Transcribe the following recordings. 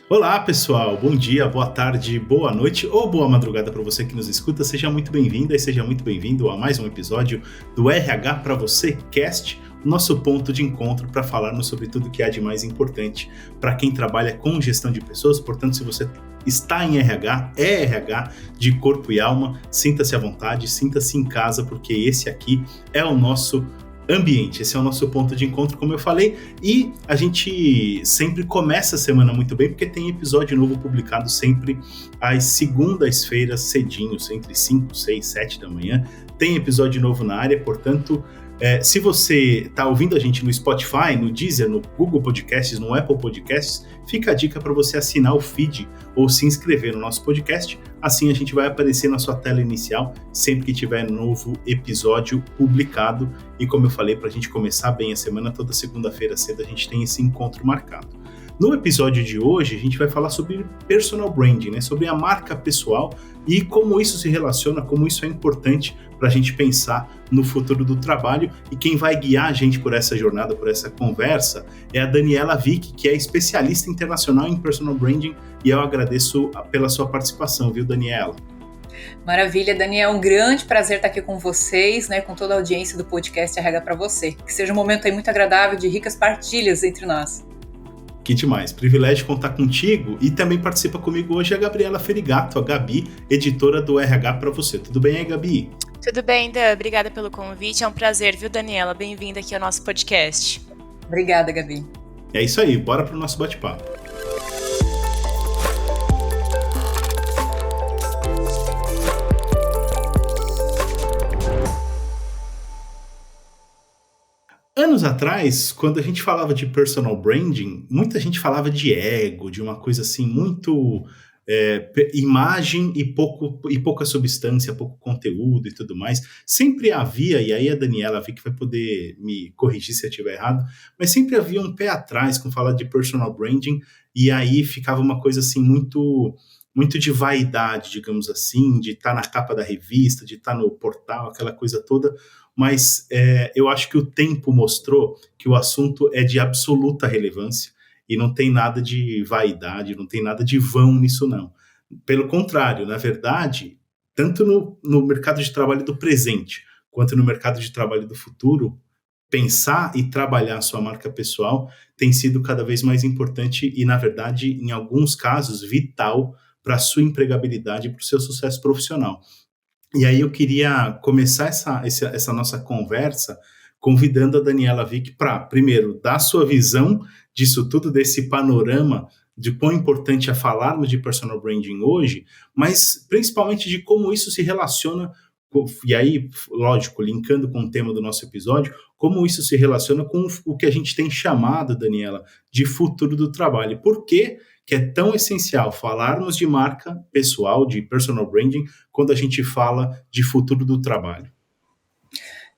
Olá, pessoal. Bom dia, boa tarde, boa noite ou boa madrugada para você que nos escuta. Seja muito bem-vinda e seja muito bem-vindo a mais um episódio do RH para você Cast, o nosso ponto de encontro para falarmos sobre tudo que há de mais importante para quem trabalha com gestão de pessoas. Portanto, se você está em RH, é RH de corpo e alma, sinta-se à vontade, sinta-se em casa, porque esse aqui é o nosso ambiente, esse é o nosso ponto de encontro, como eu falei, e a gente sempre começa a semana muito bem, porque tem episódio novo publicado sempre às segundas-feiras cedinho, entre 5, 6, 7 da manhã, tem episódio novo na área, portanto, se você está ouvindo a gente no Spotify, no Deezer, no Google Podcasts, no Apple Podcasts, fica a dica para você assinar o feed ou se inscrever no nosso podcast. Assim a gente vai aparecer na sua tela inicial sempre que tiver novo episódio publicado. E como eu falei, para a gente começar bem a semana, toda segunda-feira cedo a gente tem esse encontro marcado. No episódio de hoje, a gente vai falar sobre personal branding, né? Sobre a marca pessoal e como isso se relaciona, como isso é importante para a gente pensar no futuro do trabalho. E quem vai guiar a gente por essa jornada, por essa conversa, é a Daniela Vick, que é especialista internacional em personal branding, e eu agradeço pela sua participação, viu, Daniela? Maravilha, Daniel, um grande prazer estar aqui com vocês, né, com toda a audiência do podcast RH para você. Que seja um momento aí muito agradável de ricas partilhas entre nós. Que demais, privilégio contar contigo. E também participa comigo hoje a Gabriela Ferigato, a Gabi, editora do RH para você. Tudo bem aí, Gabi? Tudo bem, Dan? Obrigada pelo convite. É um prazer, viu, Daniela? Bem-vinda aqui ao nosso podcast. Obrigada, Gabi. É isso aí, bora pro nosso bate-papo. Anos atrás, quando a gente falava de personal branding, muita gente falava de ego, de uma coisa assim muito imagem e pouca substância, pouco conteúdo e tudo mais. Sempre havia, e aí a Daniela vi que vai poder me corrigir se eu estiver errado, mas sempre havia um pé atrás com falar de personal branding, e aí ficava uma coisa assim muito de vaidade, digamos assim, de estar na capa da revista, de estar no portal, aquela coisa toda, mas eu acho que o tempo mostrou que o assunto é de absoluta relevância e não tem nada de vaidade, não tem nada de vão nisso não. Pelo contrário, na verdade, tanto no mercado de trabalho do presente, quanto no mercado de trabalho do futuro, pensar e trabalhar a sua marca pessoal tem sido cada vez mais importante e, na verdade, em alguns casos, vital para a sua empregabilidade e para o seu sucesso profissional. E aí eu queria começar essa nossa conversa convidando a Daniela Vick para, primeiro, dar sua visão disso tudo, desse panorama de quão importante é falarmos de personal branding hoje, mas principalmente de como isso se relaciona, e aí, lógico, linkando com o tema do nosso episódio, como isso se relaciona com o que a gente tem chamado, Daniela, de futuro do trabalho. Por quê que é tão essencial falarmos de marca pessoal, de personal branding, quando a gente fala de futuro do trabalho?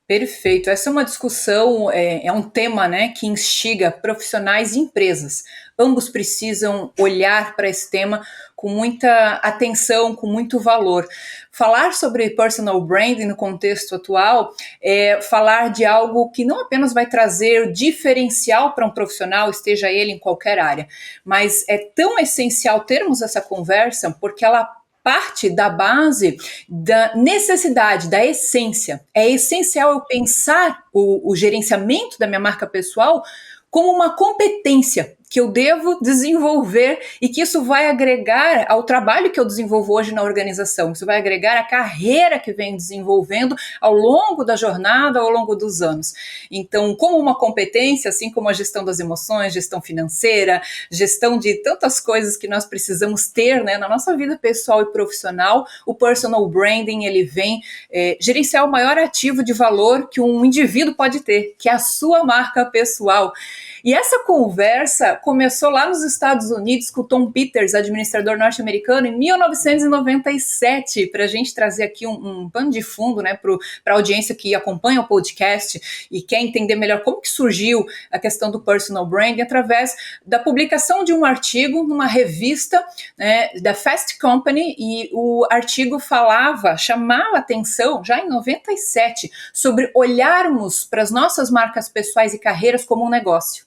Perfeito. Essa é uma discussão, é um tema, né, que instiga profissionais e empresas. Ambos precisam olhar para esse tema com muita atenção, com muito valor. Falar sobre personal branding no contexto atual é falar de algo que não apenas vai trazer diferencial para um profissional, esteja ele em qualquer área, mas é tão essencial termos essa conversa porque ela parte da base da necessidade, da essência. É essencial eu pensar o gerenciamento da minha marca pessoal como uma competência que eu devo desenvolver e que isso vai agregar ao trabalho que eu desenvolvo hoje na organização. Isso vai agregar à carreira que venho desenvolvendo ao longo da jornada, ao longo dos anos. Então, como uma competência, assim como a gestão das emoções, gestão financeira, gestão de tantas coisas que nós precisamos ter, né, na nossa vida pessoal e profissional, o personal branding, ele vem gerenciar o maior ativo de valor que um indivíduo pode ter, que é a sua marca pessoal. E essa conversa começou lá nos Estados Unidos com o Tom Peters, administrador norte-americano, em 1997, para a gente trazer aqui um pano de fundo, né, para a audiência que acompanha o podcast e quer entender melhor como que surgiu a questão do personal branding, através da publicação de um artigo numa revista, né, da Fast Company, e o artigo chamava atenção, já em 97, sobre olharmos para as nossas marcas pessoais e carreiras como um negócio.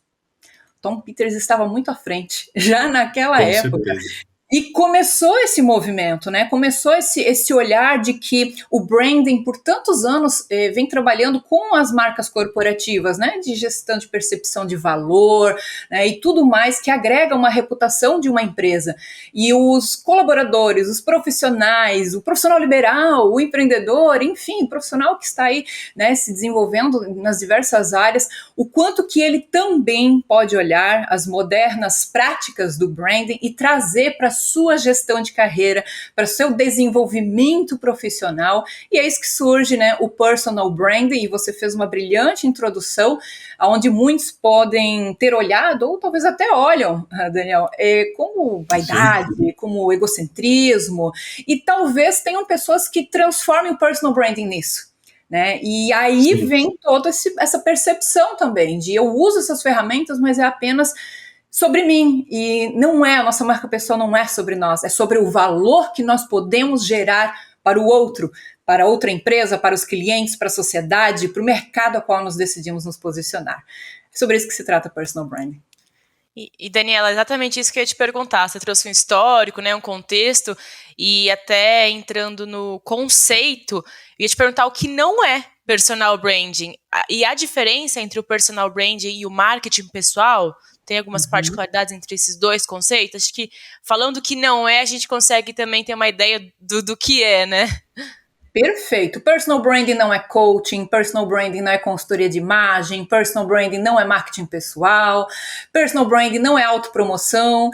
Tom Peters estava muito à frente, já naquela Com época. certeza. E começou esse movimento, né? Começou esse olhar de que o branding, por tantos anos, vem trabalhando com as marcas corporativas, né? De gestão de percepção de valor, né? E tudo mais que agrega uma reputação de uma empresa. E os colaboradores, os profissionais, o profissional liberal, o empreendedor, enfim, o profissional que está aí, né, se desenvolvendo nas diversas áreas, o quanto que ele também pode olhar as modernas práticas do branding e trazer para sua gestão de carreira, para o seu desenvolvimento profissional, e é isso que surge, né, o personal branding, e você fez uma brilhante introdução, onde muitos podem ter olhado, ou talvez até olham, Daniel, como vaidade, sim, como egocentrismo, e talvez tenham pessoas que transformem o personal branding nisso. Né? E aí sim, vem toda essa percepção também, de eu uso essas ferramentas, mas é apenas sobre mim, e não é, a nossa marca pessoal não é sobre nós, é sobre o valor que nós podemos gerar para o outro, para outra empresa, para os clientes, para a sociedade, para o mercado ao qual nós decidimos nos posicionar. É sobre isso que se trata personal branding. E Daniela, exatamente isso que eu ia te perguntar. Você trouxe um histórico, né, um contexto, e até entrando no conceito, eu ia te perguntar o que não é personal branding. E a diferença entre o personal branding e o marketing pessoal, tem algumas particularidades entre esses dois conceitos? Acho que falando que não é, a gente consegue também ter uma ideia do que é, né? Perfeito. Personal branding não é coaching, personal branding não é consultoria de imagem, personal branding não é marketing pessoal, personal branding não é autopromoção.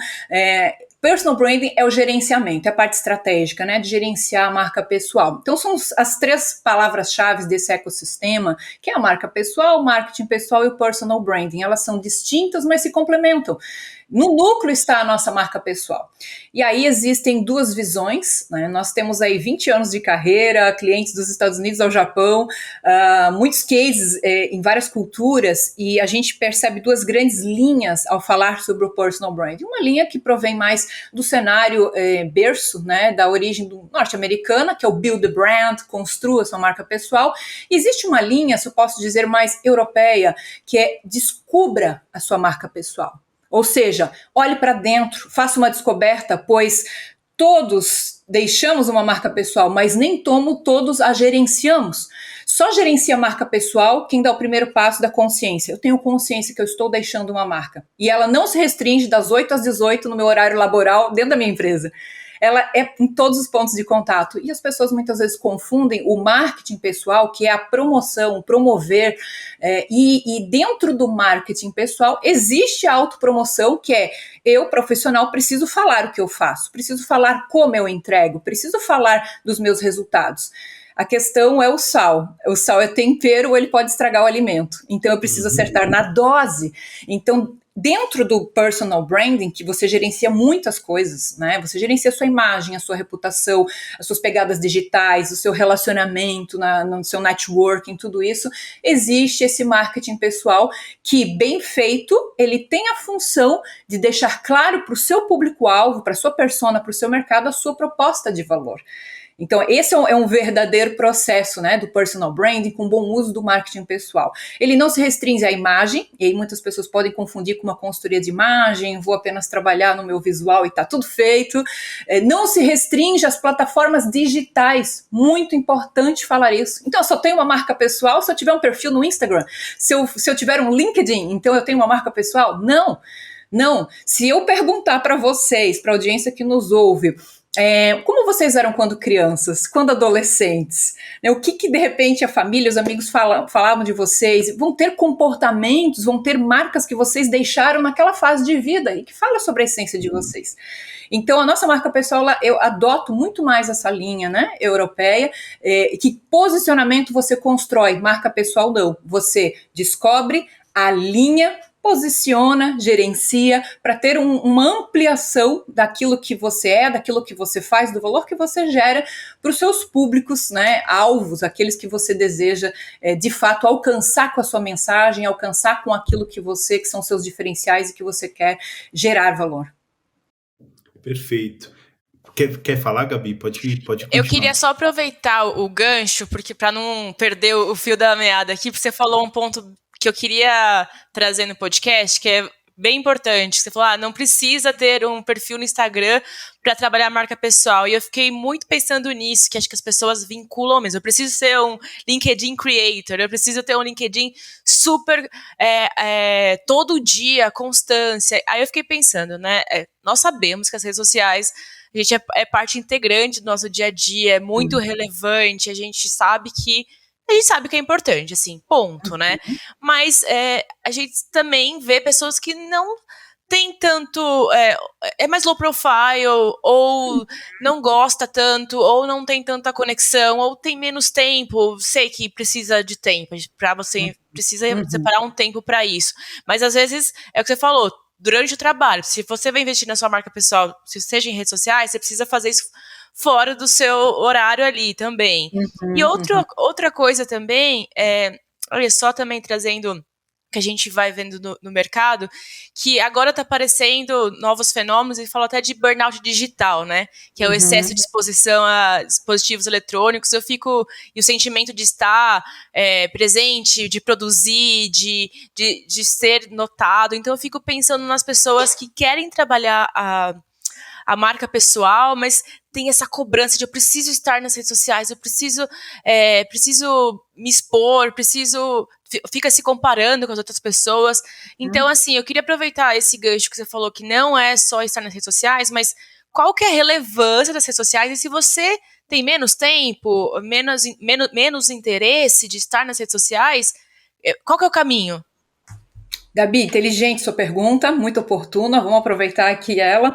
Personal branding é o gerenciamento, é a parte estratégica, né, de gerenciar a marca pessoal. Então, são as três palavras-chave desse ecossistema, que é a marca pessoal, o marketing pessoal e o personal branding. Elas são distintas, mas se complementam. No núcleo está a nossa marca pessoal. E aí existem duas visões, né? Nós temos aí 20 anos de carreira, clientes dos Estados Unidos ao Japão, muitos cases em várias culturas, e a gente percebe duas grandes linhas ao falar sobre o personal brand. Uma linha que provém mais do cenário berço, né, da origem norte-americana, que é o build the brand, construa sua marca pessoal. E existe uma linha, se eu posso dizer, mais europeia, que é descubra a sua marca pessoal. Ou seja, olhe para dentro, faça uma descoberta, pois todos deixamos uma marca pessoal, mas nem todos a gerenciamos. Só gerencia a marca pessoal quem dá o primeiro passo da consciência. Eu tenho consciência que eu estou deixando uma marca. E ela não se restringe das 8 às 18 no meu horário laboral dentro da minha empresa. Ela é em todos os pontos de contato. E as pessoas muitas vezes confundem o marketing pessoal, que é a promoção, promover, e dentro do marketing pessoal existe a autopromoção, que é eu, profissional, preciso falar o que eu faço, preciso falar como eu entrego, preciso falar dos meus resultados. A questão é o sal. O sal é tempero ou ele pode estragar o alimento. Então eu preciso acertar na dose. Então, dentro do personal branding, que você gerencia muitas coisas, né? Você gerencia a sua imagem, a sua reputação, as suas pegadas digitais, o seu relacionamento, no seu networking, tudo isso. Existe esse marketing pessoal que, bem feito, ele tem a função de deixar claro para o seu público-alvo, para a sua persona, para o seu mercado, a sua proposta de valor. Então, esse é um verdadeiro processo, né, do personal branding com bom uso do marketing pessoal. Ele não se restringe à imagem, e aí muitas pessoas podem confundir com uma consultoria de imagem, vou apenas trabalhar no meu visual e está tudo feito. Não se restringe às plataformas digitais, muito importante falar isso. Então, eu só tenho uma marca pessoal se eu tiver um perfil no Instagram. Se eu tiver um LinkedIn, então eu tenho uma marca pessoal? Não. Se eu perguntar para vocês, para a audiência que nos ouve, como vocês eram quando crianças, quando adolescentes? Né? O que de repente a família, os amigos falavam de vocês? Vão ter comportamentos, vão ter marcas que vocês deixaram naquela fase de vida e que fala sobre a essência de vocês. Então, a nossa marca pessoal, eu adoto muito mais essa linha, né, europeia, que posicionamento você constrói, marca pessoal não. Você descobre, alinha, posiciona, gerencia, para ter uma ampliação daquilo que você é, daquilo que você faz, do valor que você gera para os seus públicos, né, alvos, aqueles que você deseja de fato alcançar com a sua mensagem, alcançar com aquilo que são seus diferenciais e que você quer gerar valor. Perfeito. Quer falar, Gabi? Pode continuar. Eu queria só aproveitar o gancho, porque para não perder o fio da meada aqui, porque você falou um ponto que eu queria trazer no podcast, que é bem importante. Você falou, não precisa ter um perfil no Instagram para trabalhar a marca pessoal. E eu fiquei muito pensando nisso, que acho que as pessoas vinculam mesmo. Eu preciso ser um LinkedIn creator, eu preciso ter um LinkedIn super todo dia, constância. Aí eu fiquei pensando, né? Nós sabemos que as redes sociais, a gente é parte integrante do nosso dia a dia, é muito relevante, a gente sabe que é importante, assim, ponto, né? Mas a gente também vê pessoas que não tem tanto, é mais low profile, ou não gosta tanto, ou não tem tanta conexão, ou tem menos tempo. Sei que precisa de tempo, para você precisa separar um tempo para isso. Mas às vezes, é o que você falou, durante o trabalho, se você vai investir na sua marca pessoal, seja em redes sociais, você precisa fazer isso fora do seu horário ali também. E outra coisa também, olha só, também trazendo que a gente vai vendo no mercado, que agora está aparecendo novos fenômenos, e falo até de burnout digital, né? Que é o excesso de exposição a dispositivos eletrônicos. E o sentimento de estar presente, de produzir, de ser notado. Então eu fico pensando nas pessoas que querem trabalhar a marca pessoal, mas tem essa cobrança de eu preciso estar nas redes sociais, eu preciso me expor, fica se comparando com as outras pessoas. Então, assim, eu queria aproveitar esse gancho que você falou, que não é só estar nas redes sociais, mas qual que é a relevância das redes sociais, e se você tem menos tempo, menos interesse de estar nas redes sociais, qual que é o caminho? Gabi, inteligente sua pergunta, muito oportuna, vamos aproveitar aqui ela.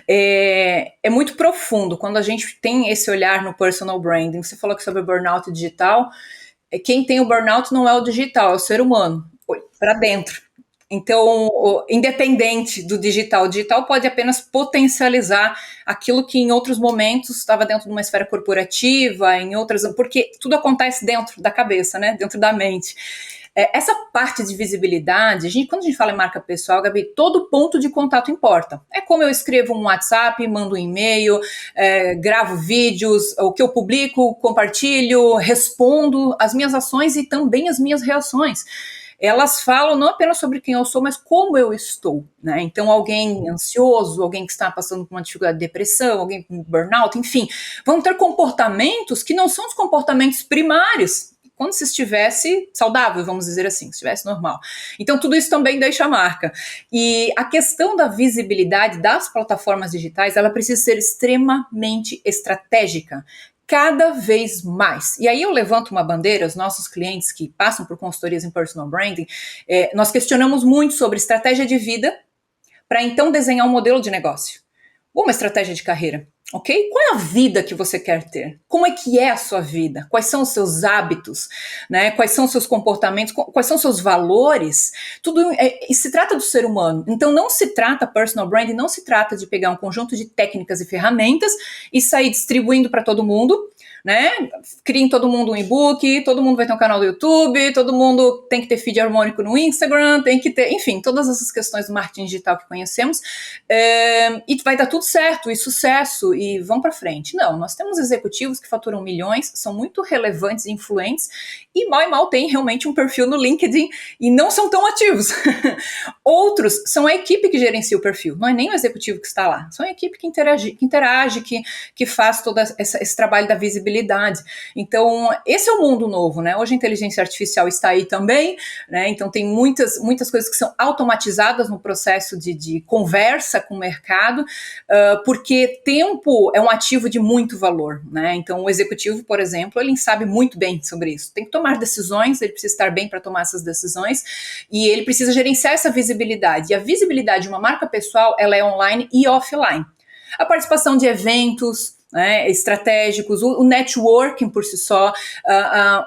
É muito profundo quando a gente tem esse olhar no personal branding. Você falou que sobre o burnout digital, quem tem o burnout não é o digital, é o ser humano, para dentro. Então, independente do digital, o digital pode apenas potencializar aquilo que em outros momentos estava dentro de uma esfera corporativa, em outras, porque tudo acontece dentro da cabeça, né? Dentro da mente. Essa parte de visibilidade, quando a gente fala em marca pessoal, Gabi, todo ponto de contato importa. É como eu escrevo um WhatsApp, mando um e-mail, gravo vídeos, o que eu publico, compartilho, respondo as minhas ações e também as minhas reações. Elas falam não apenas sobre quem eu sou, mas como eu estou, né? Então, alguém ansioso, alguém que está passando por uma dificuldade de depressão, alguém com burnout, enfim, vão ter comportamentos que não são os comportamentos primários, quando se estivesse saudável, vamos dizer assim, se estivesse normal. Então, tudo isso também deixa a marca. E a questão da visibilidade das plataformas digitais, ela precisa ser extremamente estratégica, cada vez mais. E aí eu levanto uma bandeira, os nossos clientes que passam por consultorias em personal branding, nós questionamos muito sobre estratégia de vida para então desenhar um modelo de negócio. Uma estratégia de carreira, ok? Qual é a vida que você quer ter? Como é que é a sua vida? Quais são os seus hábitos? Né? Quais são os seus comportamentos? Quais são os seus valores? Tudo se trata do ser humano. Então não se trata, personal branding, não se trata de pegar um conjunto de técnicas e ferramentas e sair distribuindo para todo mundo, né? Criem todo mundo um e-book, todo mundo vai ter um canal do YouTube, todo mundo tem que ter feed harmônico no Instagram, tem que ter, enfim, todas essas questões do marketing digital que conhecemos, e vai dar tudo certo, e sucesso, e vão para frente. Não, nós temos executivos que faturam milhões, são muito relevantes e influentes, e mal tem realmente um perfil no LinkedIn, e não são tão ativos. Outros são a equipe que gerencia o perfil, não é nem o executivo que está lá, são a equipe que interage, que faz todo esse trabalho da visibilidade. Então, esse é o mundo novo, né? Hoje a inteligência artificial está aí também, né? Então tem muitas coisas que são automatizadas no processo de conversa com o mercado, porque tempo é um ativo de muito valor, né? Então o executivo, por exemplo, ele sabe muito bem sobre isso. Tem que tomar decisões, ele precisa estar bem para tomar essas decisões, e ele precisa gerenciar essa visibilidade. E a visibilidade de uma marca pessoal, ela é online e offline. A participação de eventos, né, estratégicos, o networking por si só,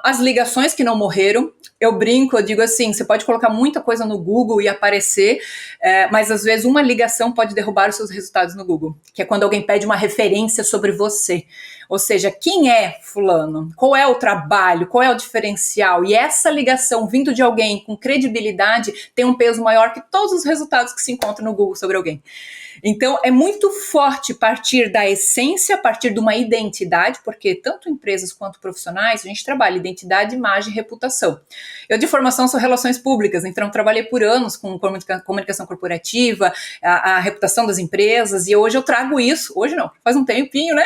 as ligações que não morreram. Eu brinco, eu digo assim, você pode colocar muita coisa no Google e aparecer, mas às vezes uma ligação pode derrubar os seus resultados no Google, que é quando alguém pede uma referência sobre você. Ou seja, quem é fulano? Qual é o trabalho? Qual é o diferencial? E essa ligação vindo de alguém com credibilidade tem um peso maior que todos os resultados que se encontram no Google sobre alguém. Então, é muito forte partir da essência, partir de uma identidade, porque tanto empresas quanto profissionais, a gente trabalha identidade, imagem e reputação. Eu, de formação, sou relações públicas, então trabalhei por anos com comunicação corporativa, a reputação das empresas, e hoje eu trago isso, hoje não, faz um tempinho, né?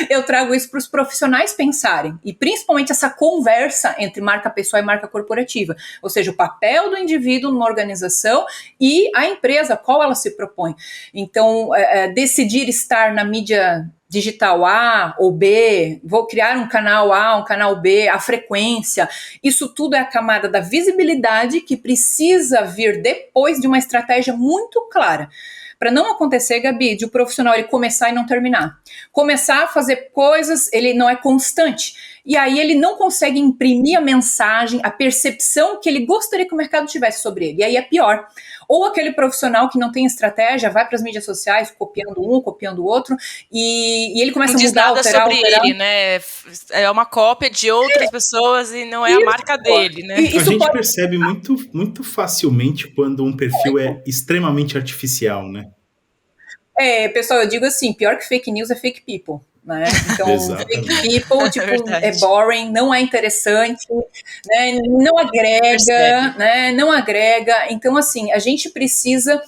Eu trago isso para os profissionais pensarem, e principalmente essa conversa entre marca pessoal e marca corporativa, ou seja, o papel do indivíduo numa organização e a empresa, qual ela se propõe. Então, decidir estar na mídia digital A ou B, vou criar um canal A, um canal B, a frequência, isso tudo é a camada da visibilidade que precisa vir depois de uma estratégia muito clara. Para não acontecer, Gabi, de o profissional ele começar e não terminar. Começar a fazer coisas, ele não é constante. E aí ele não consegue imprimir a mensagem, a percepção que ele gostaria que o mercado tivesse sobre ele. E aí é pior. Ou aquele profissional que não tem estratégia, vai para as mídias sociais, copiando um, copiando o outro, e ele começa a mudar, alterar, sobre ele, né? É uma cópia de outras pessoas e não é a marca dele, né? A gente percebe muito, muito facilmente quando um perfil é extremamente artificial, né? Pessoal, eu digo assim, pior que fake news é fake people. Né? Então, fake people, tipo, é boring, não é interessante, né? Não agrega, né? Não agrega. Então, assim, a gente precisa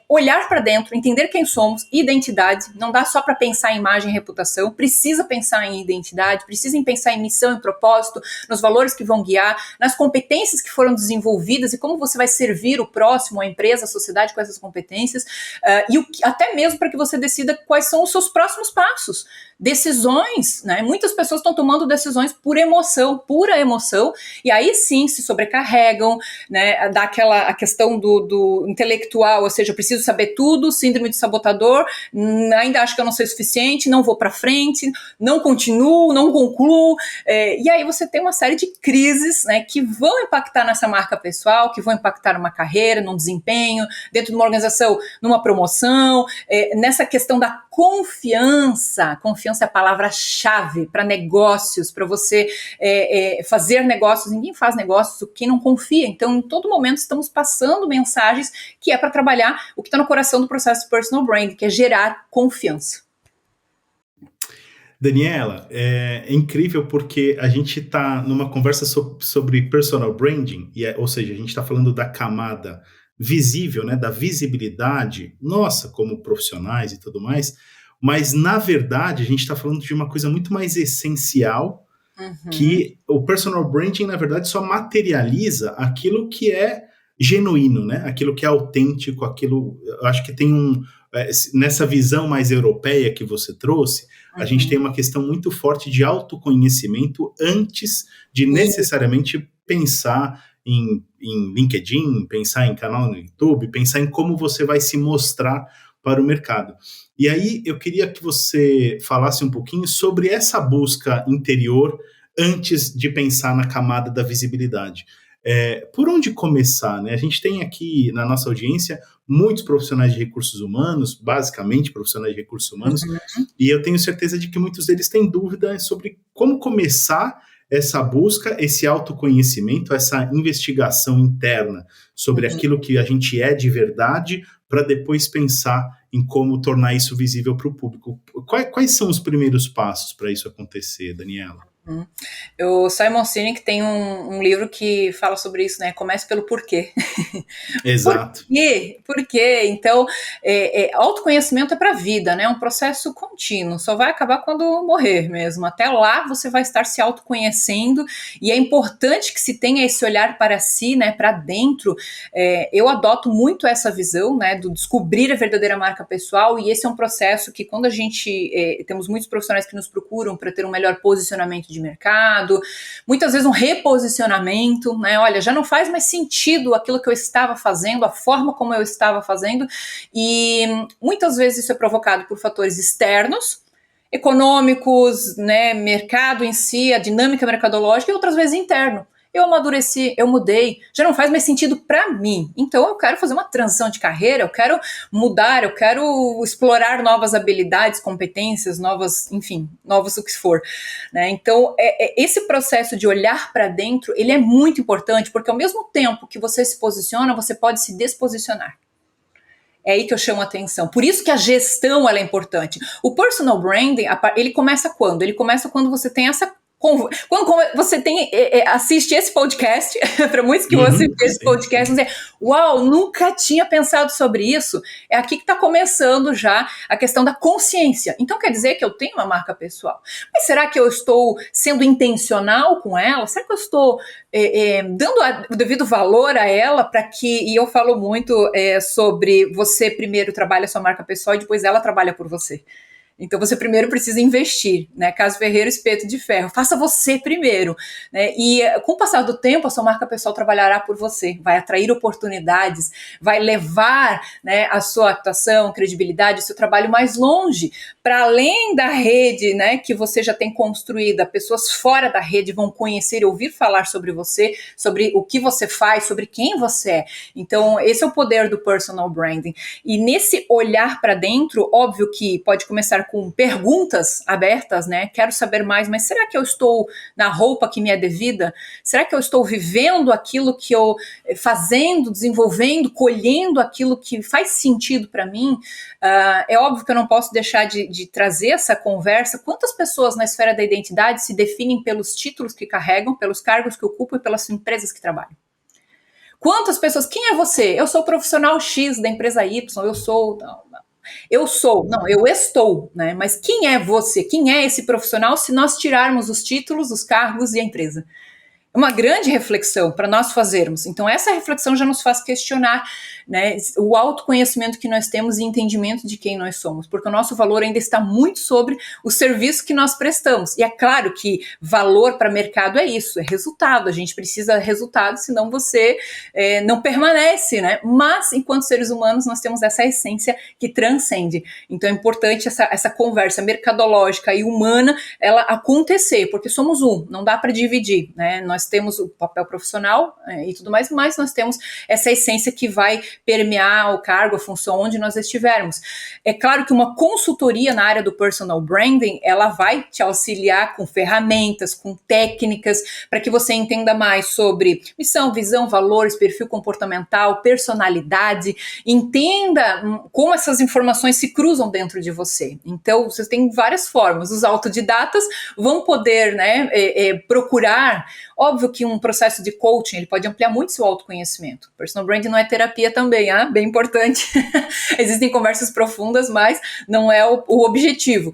olhar para dentro, entender quem somos, identidade, não dá só para pensar em imagem e reputação, precisa pensar em identidade, precisa pensar em missão e propósito, nos valores que vão guiar, nas competências que foram desenvolvidas e como você vai servir o próximo, a empresa, a sociedade com essas competências, até mesmo para que você decida quais são os seus próximos passos. Decisões, né? Muitas pessoas estão tomando decisões por emoção, pura emoção, e aí sim se sobrecarregam, né? Dá a questão do intelectual, ou seja, eu preciso saber tudo, síndrome de sabotador, ainda acho que eu não sei o suficiente, não vou para frente, não continuo, não concluo, e aí você tem uma série de crises, né, que vão impactar nessa marca pessoal, que vão impactar numa carreira, num desempenho, dentro de uma organização, numa promoção, nessa questão da confiança é a palavra-chave para negócios, para você fazer negócios. Ninguém faz negócios quem não confia. Então, em todo momento, estamos passando mensagens que é para trabalhar o que está no coração do processo de personal brand, que é gerar confiança. Daniela, é incrível porque a gente está numa conversa sobre personal branding, ou seja, a gente está falando da camada visível, né, da visibilidade, nossa, como profissionais e tudo mais, mas, na verdade, a gente está falando de uma coisa muito mais essencial, que o personal branding, na verdade, só materializa aquilo que é genuíno, né? Aquilo que é autêntico, aquilo... Eu acho que tem nessa visão mais europeia que você trouxe, a gente tem uma questão muito forte de autoconhecimento antes de necessariamente pensar em LinkedIn, pensar em canal no YouTube, pensar em como você vai se mostrar para o mercado. E aí eu queria que você falasse um pouquinho sobre essa busca interior antes de pensar na camada da visibilidade. Por onde começar, né? A gente tem aqui na nossa audiência muitos profissionais de recursos humanos, basicamente profissionais de recursos humanos, e eu tenho certeza de que muitos deles têm dúvida sobre como começar essa busca, esse autoconhecimento, essa investigação interna sobre aquilo que a gente é de verdade, para depois pensar em como tornar isso visível para o público. Quais são os primeiros passos para isso acontecer, Daniela? O Simon Sinek tem um livro que fala sobre isso, né? Comece pelo porquê. Exato. Por quê? Então, autoconhecimento é para a vida, né? É um processo contínuo, só vai acabar quando morrer mesmo. Até lá você vai estar se autoconhecendo e é importante que se tenha esse olhar para si, né? Para dentro. Eu adoto muito essa visão, né? Do descobrir a verdadeira marca pessoal, e esse é um processo que quando a gente... temos muitos profissionais que nos procuram para ter um melhor posicionamento de mercado, muitas vezes um reposicionamento, né? Olha, já não faz mais sentido aquilo que eu estava fazendo, a forma como eu estava fazendo, e muitas vezes isso é provocado por fatores externos, econômicos, né, mercado em si, a dinâmica mercadológica, e outras vezes interno. eu amadureci, eu mudei, já não faz mais sentido para mim. Então eu quero fazer uma transição de carreira, eu quero mudar, eu quero explorar novas habilidades, competências, novos o que for, né? Então esse processo de olhar para dentro, ele é muito importante, porque ao mesmo tempo que você se posiciona, você pode se desposicionar. É aí que eu chamo a atenção. Por isso que a gestão ela é importante. O personal branding, ele começa quando? Ele começa quando você tem essa... Quando você assiste esse podcast, para muitos que vão assistir esse podcast, vão dizer, uau, nunca tinha pensado sobre isso. É aqui que está começando já a questão da consciência. Então quer dizer que eu tenho uma marca pessoal. Mas será que eu estou sendo intencional com ela? Será que eu estou dando o devido valor a ela para que... E eu falo muito sobre você primeiro trabalha a sua marca pessoal e depois ela trabalha por você. Então você primeiro precisa investir, né? Caso Ferreira, espeto de ferro. Faça você primeiro, né? E com o passar do tempo, a sua marca pessoal trabalhará por você, vai atrair oportunidades, vai levar, né, a sua atuação, credibilidade, o seu trabalho mais longe, para além da rede, né, que você já tem construída. Pessoas fora da rede vão conhecer e ouvir falar sobre você, sobre o que você faz, sobre quem você é. Então esse é o poder do personal branding. E nesse olhar para dentro, óbvio que pode começar com perguntas abertas, né? Quero saber mais, mas será que eu estou na roupa que me é devida? Será que eu estou vivendo aquilo que eu fazendo, desenvolvendo, colhendo aquilo que faz sentido para mim? É óbvio que eu não posso deixar de trazer essa conversa. Quantas pessoas na esfera da identidade se definem pelos títulos que carregam, pelos cargos que ocupam e pelas empresas que trabalham? Quantas pessoas... Quem é você? Eu sou o profissional X da empresa Y, eu sou... Não, eu estou, né? Mas quem é você? Quem é esse profissional se nós tirarmos os títulos, os cargos e a empresa? É uma grande reflexão para nós fazermos. Então essa reflexão já nos faz questionar, né, o autoconhecimento que nós temos e entendimento de quem nós somos, porque o nosso valor ainda está muito sobre o serviço que nós prestamos. E é claro que valor para mercado é isso, é resultado. A gente precisa de resultado, senão você não permanece, né? Mas enquanto seres humanos nós temos essa essência que transcende. Então é importante essa conversa mercadológica e humana ela acontecer, porque somos não dá para dividir, né? Nós temos o papel profissional e tudo mais, mas nós temos essa essência que vai permear o cargo, a função onde nós estivermos. É claro que uma consultoria na área do personal branding, ela vai te auxiliar com ferramentas, com técnicas, para que você entenda mais sobre missão, visão, valores, perfil comportamental, personalidade, entenda como essas informações se cruzam dentro de você. Então, você tem várias formas. Os autodidatas vão poder, né, procurar. Óbvio que um processo de coaching, ele pode ampliar muito seu autoconhecimento. Personal branding não é terapia também, bem importante. Existem conversas profundas, mas não é o objetivo.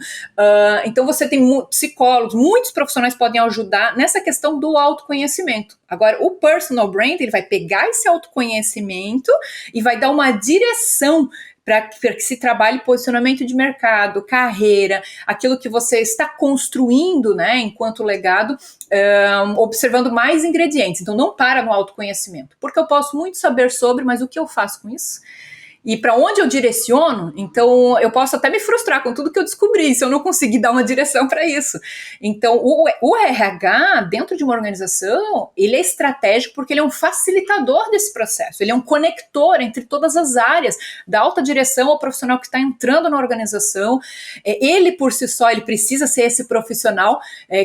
Então você tem psicólogos, muitos profissionais podem ajudar nessa questão do autoconhecimento. Agora, o personal branding, ele vai pegar esse autoconhecimento e vai dar uma direção para que se trabalhe posicionamento de mercado, carreira, aquilo que você está construindo, né, enquanto legado, observando mais ingredientes. Então não para no autoconhecimento, porque eu posso muito saber sobre, mas o que eu faço com isso? E para onde eu direciono, então eu posso até me frustrar com tudo que eu descobri, se eu não conseguir dar uma direção para isso. Então o RH, dentro de uma organização, ele é estratégico porque ele é um facilitador desse processo, ele é um conector entre todas as áreas, da alta direção ao profissional que está entrando na organização. Ele por si só, ele precisa ser esse profissional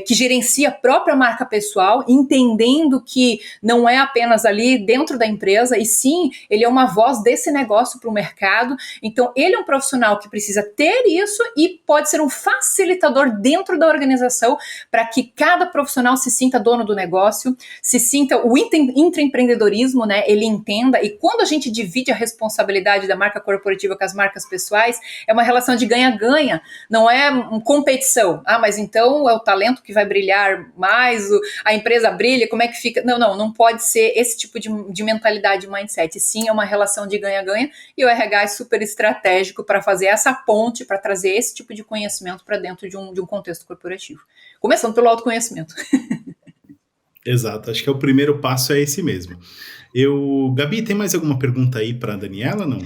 que gerencia a própria marca pessoal, entendendo que não é apenas ali dentro da empresa, e sim, ele é uma voz desse negócio para o mercado. Então ele é um profissional que precisa ter isso e pode ser um facilitador dentro da organização para que cada profissional se sinta dono do negócio, se sinta o intraempreendedorismo, né, ele entenda. E quando a gente divide a responsabilidade da marca corporativa com as marcas pessoais, é uma relação de ganha-ganha, não é uma competição. Mas então é o talento que vai brilhar mais, a empresa brilha, como é que fica? Não pode ser esse tipo de mentalidade, mindset. Sim, é uma relação de ganha-ganha. E o RH é super estratégico para fazer essa ponte, para trazer esse tipo de conhecimento para dentro de um contexto corporativo. Começando pelo autoconhecimento. Exato, acho que o primeiro passo é esse mesmo. Gabi, tem mais alguma pergunta aí para a Daniela, não?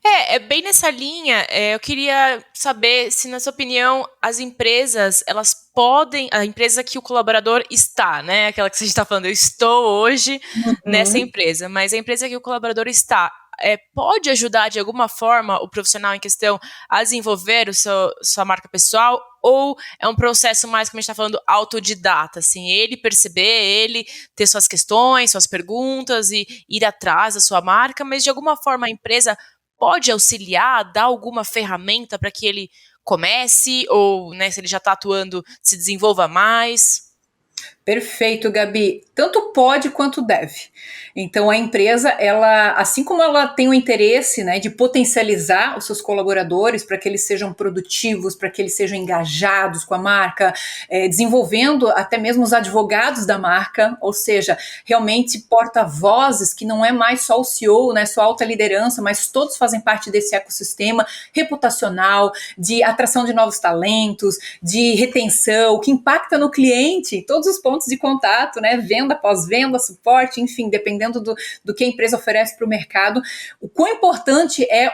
É bem nessa linha, eu queria saber se, na sua opinião, as empresas, elas podem, a empresa que o colaborador está, né, aquela que você está falando, eu estou hoje nessa empresa, mas a empresa que o colaborador está, pode ajudar de alguma forma o profissional em questão a desenvolver sua marca pessoal, ou é um processo mais, como a gente está falando, autodidata, assim, ele perceber, ele ter suas questões, suas perguntas e ir atrás da sua marca, mas de alguma forma a empresa pode auxiliar, dar alguma ferramenta para que ele comece, ou, né, se ele já está atuando, se desenvolva mais? Perfeito, Gabi. Tanto pode quanto deve. Então, a empresa, ela, assim como ela tem o interesse, né, de potencializar os seus colaboradores para que eles sejam produtivos, para que eles sejam engajados com a marca, desenvolvendo até mesmo os advogados da marca, ou seja, realmente porta-vozes que não é mais só o CEO, né, só a alta liderança, mas todos fazem parte desse ecossistema reputacional, de atração de novos talentos, de retenção, que impacta no cliente, todos os pontos de contato, né, venda, pós-venda, suporte, enfim, dependendo do que a empresa oferece para o mercado. O quão importante é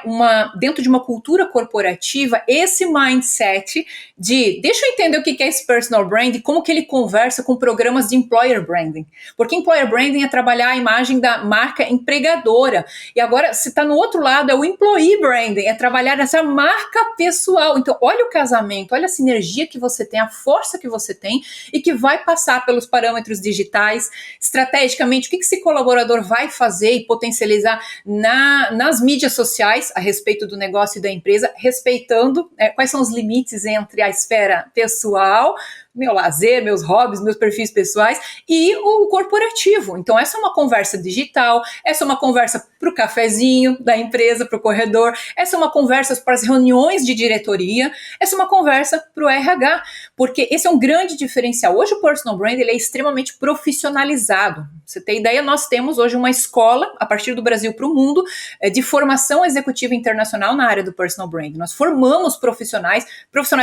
dentro de uma cultura corporativa, esse mindset de, deixa eu entender o que é esse personal brand e como que ele conversa com programas de employer branding. Porque employer branding é trabalhar a imagem da marca empregadora. E agora, se está no outro lado, é o employee branding, é trabalhar essa marca pessoal. Então, olha o casamento, olha a sinergia que você tem, a força que você tem e que vai passar pelos parâmetros digitais, estrategicamente, o que esse colaborador vai fazer e potencializar nas mídias sociais a respeito do negócio e da empresa, respeitando quais são os limites entre a esfera pessoal, meu lazer, meus hobbies, meus perfis pessoais e o corporativo. Então, essa é uma conversa digital, essa é uma conversa para o cafezinho da empresa, para o corredor, essa é uma conversa para as reuniões de diretoria, essa é uma conversa para o RH, porque esse é um grande diferencial. Hoje o personal brand ele é extremamente profissionalizado. Pra você ter ideia, nós temos hoje uma escola, a partir do Brasil para o mundo, de formação executiva internacional na área do personal brand. Nós formamos profissionais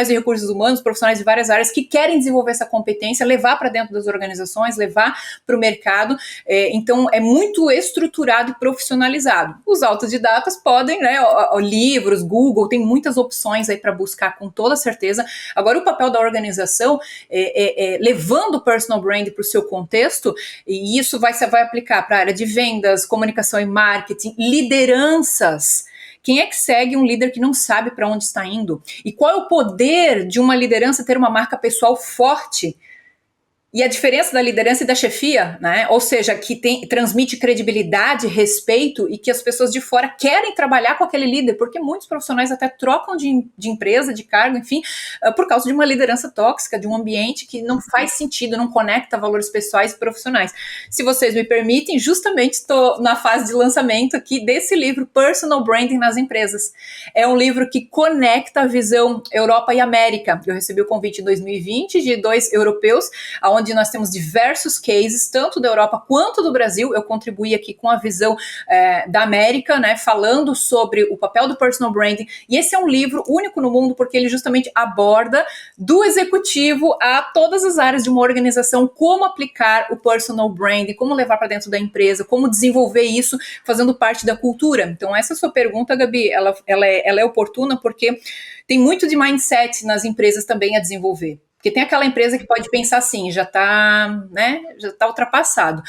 de recursos humanos, profissionais de várias áreas que querem desenvolver essa competência, levar para dentro das organizações, levar para o mercado. Então, é muito estruturado e profissionalizado. Os autodidatas podem, né, livros, Google, tem muitas opções aí para buscar com toda certeza. Agora, o papel da organização levando o personal brand para o seu contexto, e isso vai aplicar para a área de vendas, comunicação e marketing, lideranças. Quem é que segue um líder que não sabe para onde está indo? E qual é o poder de uma liderança ter uma marca pessoal forte? E a diferença da liderança e da chefia, né? Ou seja, que transmite credibilidade, respeito e que as pessoas de fora querem trabalhar com aquele líder, porque muitos profissionais até trocam de empresa, de cargo, enfim, por causa de uma liderança tóxica, de um ambiente que não faz sentido, não conecta valores pessoais e profissionais. Se vocês me permitem, justamente estou na fase de lançamento aqui desse livro, Personal Branding nas Empresas. É um livro que conecta a visão Europa e América. Eu recebi o convite em 2020 de 2 europeus, onde nós temos diversos cases, tanto da Europa quanto do Brasil. Eu contribuí aqui com a visão da América, né, falando sobre o papel do personal branding, e esse é um livro único no mundo, porque ele justamente aborda do executivo a todas as áreas de uma organização, como aplicar o personal branding, como levar para dentro da empresa, como desenvolver isso, fazendo parte da cultura. Então, essa sua pergunta, Gabi, ela é oportuna, porque tem muito de mindset nas empresas também a desenvolver. Porque tem aquela empresa que pode pensar assim, já está ultrapassado.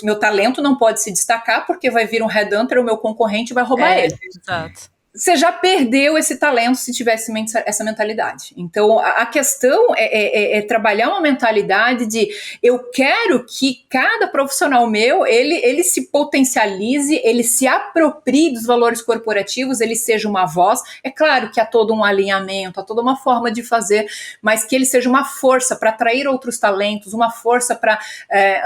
Meu talento não pode se destacar porque vai vir um headhunter, o meu concorrente vai roubar ele. Exato. Você já perdeu esse talento se tivesse essa mentalidade. Então, a questão é trabalhar uma mentalidade de eu quero que cada profissional meu, ele se potencialize, ele se aproprie dos valores corporativos, ele seja uma voz. É claro que há todo um alinhamento, há toda uma forma de fazer, mas que ele seja uma força para atrair outros talentos, uma força para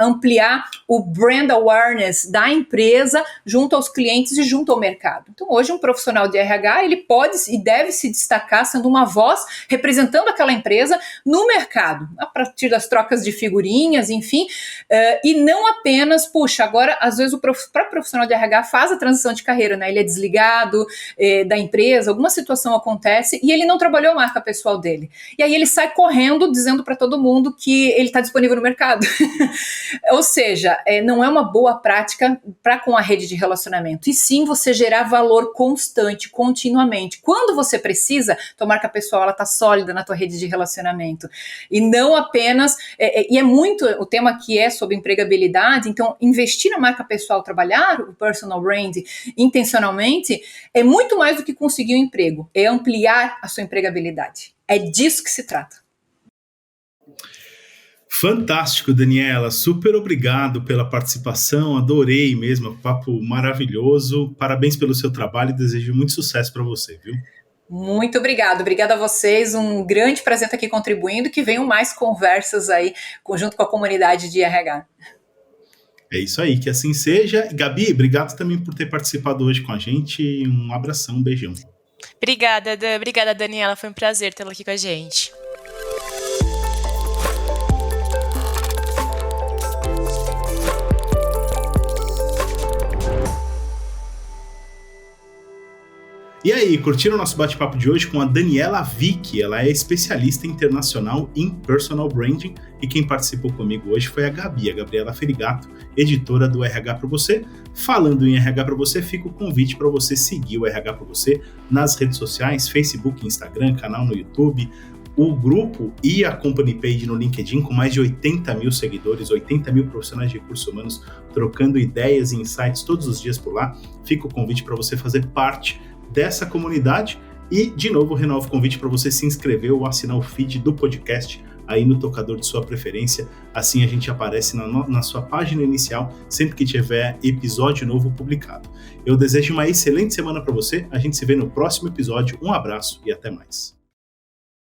ampliar o brand awareness da empresa junto aos clientes e junto ao mercado. Então, hoje um profissional de de RH, ele pode e deve se destacar sendo uma voz representando aquela empresa no mercado, a partir das trocas de figurinhas, enfim, e não apenas, puxa, agora, às vezes, o próprio profissional de RH faz a transição de carreira, né? Ele é desligado da empresa, alguma situação acontece e ele não trabalhou a marca pessoal dele. E aí ele sai correndo, dizendo para todo mundo que ele está disponível no mercado. Ou seja, não é uma boa prática para com a rede de relacionamento, e sim você gerar valor constante, continuamente. Quando você precisa, tua marca pessoal está sólida na tua rede de relacionamento. E não apenas, e é muito, o tema aqui é sobre empregabilidade, então investir na marca pessoal, trabalhar o personal brand intencionalmente, é muito mais do que conseguir um emprego, é ampliar a sua empregabilidade. É disso que se trata. Fantástico, Daniela, super obrigado pela participação, adorei mesmo, papo maravilhoso, parabéns pelo seu trabalho e desejo muito sucesso para você, viu? Muito obrigada a vocês, um grande prazer estar aqui contribuindo, que venham mais conversas aí, junto com a comunidade de RH. É isso aí, que assim seja. Gabi, obrigado também por ter participado hoje com a gente, um abração, um beijão. Obrigada, Daniela, foi um prazer tê-la aqui com a gente. E aí, curtiram o nosso bate-papo de hoje com a Daniela Vick? Ela é especialista internacional em personal branding e quem participou comigo hoje foi a Gabriela Ferigato, editora do RH Pra Você. Falando em RH Pra Você, fica o convite para você seguir o RH Pra Você nas redes sociais, Facebook, Instagram, canal no YouTube, o grupo e a company page no LinkedIn com mais de 80 mil seguidores, 80 mil profissionais de recursos humanos trocando ideias e insights todos os dias por lá. Fica o convite para você fazer parte dessa comunidade e, de novo, renovo o convite para você se inscrever ou assinar o feed do podcast aí no tocador de sua preferência, assim a gente aparece na sua página inicial sempre que tiver episódio novo publicado. Eu desejo uma excelente semana para você, a gente se vê no próximo episódio, um abraço e até mais.